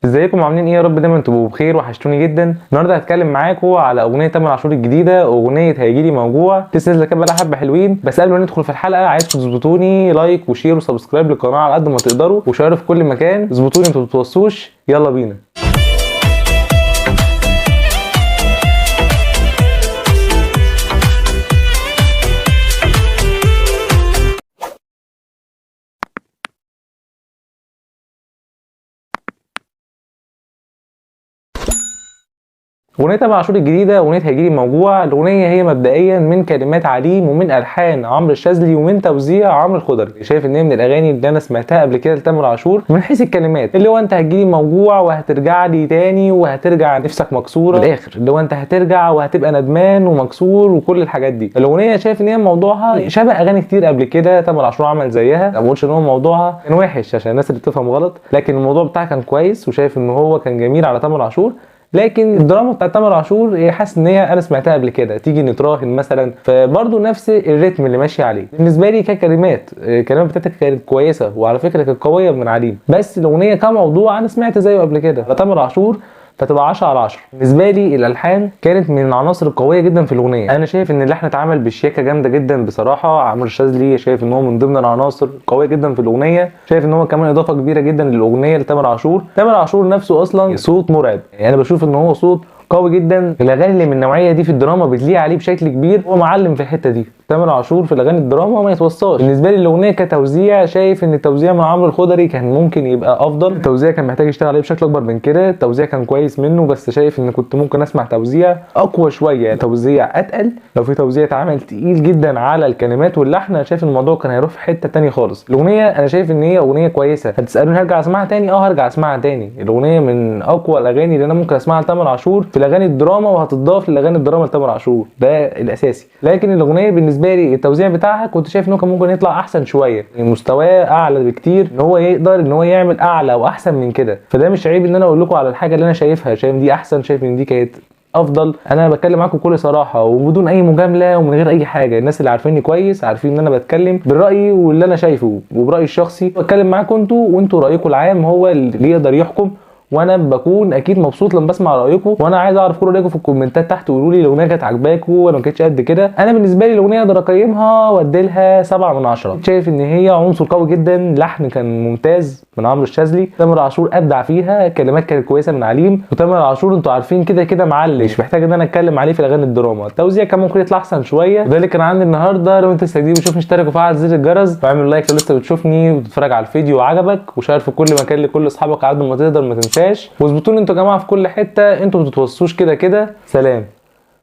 ازيكم عاملين ايه؟ يا رب دايما تبقوا بخير، وحشتوني جدا. النهارده هتكلم معاكم على اغنيه تامر عاشور الجديده، اغنيه هيجيلي موجوع. لسه نازله كده بقالها حبه حلوين، بس قبل ما ندخل في الحلقه عايزكم تظبطوني لايك وشير وسبسكرايب للقناه على قد ما تقدروا، وشيروا في كل مكان. اظبطوني انتوا بتوصوش. يلا بينا. اغنيه تامر عاشور الجديده اغنيه هيجيلي موجوع. الاغنيه هي مبدئيا من كلمات عليم ومن الحان عمرو الشاذلي ومن توزيع عمرو الخضري. شايف ان هي من الاغاني اللي انا سمعتها قبل كده لتامر عاشور من حيث الكلمات، اللي هو انت هتجيلي موجوع وهترجع لي تاني وهترجع نفسك مكسوره، من الاخر اللي هو انت هترجع وهتبقى ندمان ومكسور وكل الحاجات دي. الاغنيه شايف ان هي موضوعها شبه اغاني كتير قبل كده تامر عاشور عمل زيها. ما بقولش ان هو موضوعها كان وحش عشان الناس اللي بتفهم غلط، لكن الموضوع بتاعها كان كويس، وشايف ان هو كان جميل على تامر عاشور. لكن الدراما بتاعت تامر عاشور حاسس ان هي انا سمعتها قبل كده، تيجي نتراهن مثلا، فبرضه نفس الريتم اللي ماشي عليه. بالنسبه لي ككلمات، الكلمات بتاعتها كانت كويسه، وعلى فكره كانت قويه من عليم، بس الاغنيه كموضوع انا سمعت زيه قبل كده على تامر عاشور، فتبقى 10 على 10. بالنسبه لي الالحان كانت من العناصر القويه جدا في الاغنيه. انا شايف ان اللحن اتعمل بشياكه جامده جدا بصراحه. عمرو الشاذلي شايف ان هو من ضمن العناصر القويه جدا في الاغنيه. شايف ان هو كمان اضافه كبيره جدا للاغنيه لتامر عاشور. تامر عاشور نفسه اصلا صوت مرعب، يعني انا بشوف ان هو صوت قوي جدا. الاغاني اللي من النوعيه دي في الدراما بتليق عليه بشكل كبير، هو معلم في الحته دي. تامر عاشور في الاغاني الدراما ما يتوصاش. بالنسبه لي الاغنيه كتوزيع، شايف ان التوزيع مع عمرو الخضري كان ممكن يبقى افضل. التوزيع كان محتاج يشتغل عليه بشكل اكبر من كده. التوزيع كان كويس منه، بس شايف ان كنت ممكن اسمع توزيع اقوى شويه، يعني توزيع اتقل. لو في توزيع اتعمل تقيل جدا على الكلمات واللحن، انا شايف الموضوع كان هيروح في حته تانية خالص. الاغنيه انا شايف ان هي اغنيه كويسه. هتسالوني هرجع اسمعها تاني؟ هرجع اسمعها تاني. الاغنيه من اقوى الاغاني اللي انا ممكن اسمعها لتامر عاشور في الاغاني الدراما، وهتضاف للاغاني الدراما لتامر عاشور، ده الاساسي. لكن الاغنيه بالنسبه لي التوزيع بتاعها كنت شايف انه كان ممكن يطلع احسن شويه، يعني مستواه اعلى بكتير، ان هو يقدر ان هو يعمل اعلى واحسن من كده. فده مش عيب ان انا اقول لكم على الحاجه اللي انا شايفها، شايف دي احسن، شايف ان دي كانت افضل. انا بتكلم معاكم بكل صراحه وبدون اي مجامله ومن غير اي حاجه. الناس اللي عارفيني كويس عارفين ان انا بتكلم بالراي واللي انا شايفه وبرايي الشخصي. بتكلم معاكم انتوا، وانتوا رايكم العام هو اللي يقدر يحكم، وانا بكون اكيد مبسوط لما بسمع رايكم. وانا عايز اعرف كل رايكم في الكومنتات تحت، وقولوا لي الاغنيه كانت عاجباكم ولا ما كانتش قد كده. انا بالنسبه لي الاغنيه اقدر اقيمها وادي لها 7 من 10. شايف ان هي عنصر قوي جدا. لحن كان ممتاز من عمرو الشاذلي، تامر عاشور ابدع فيها، كلمات كانت كويسه من عليم. وتامر عاشور انتوا عارفين كده كده معلم، مش محتاج ان انا اتكلم عليه في الاغاني الدراما. التوزيع كان ممكن يطلع احسن شويه. وده اللي كان عندي النهارده. لو انت لسه جديد بتشوفني اشترك وفعل زر الجرس، واعمل لايك لو لسه بتشوفني وتتفرج على الفيديو وعجبك، وشير في كل مكان لكل اصحابك على قد ما تقدر، ما تنساش. واظبطوني انتوا يا جماعه في كل حته، انتوا ما بتتوصوش كده كده. سلام.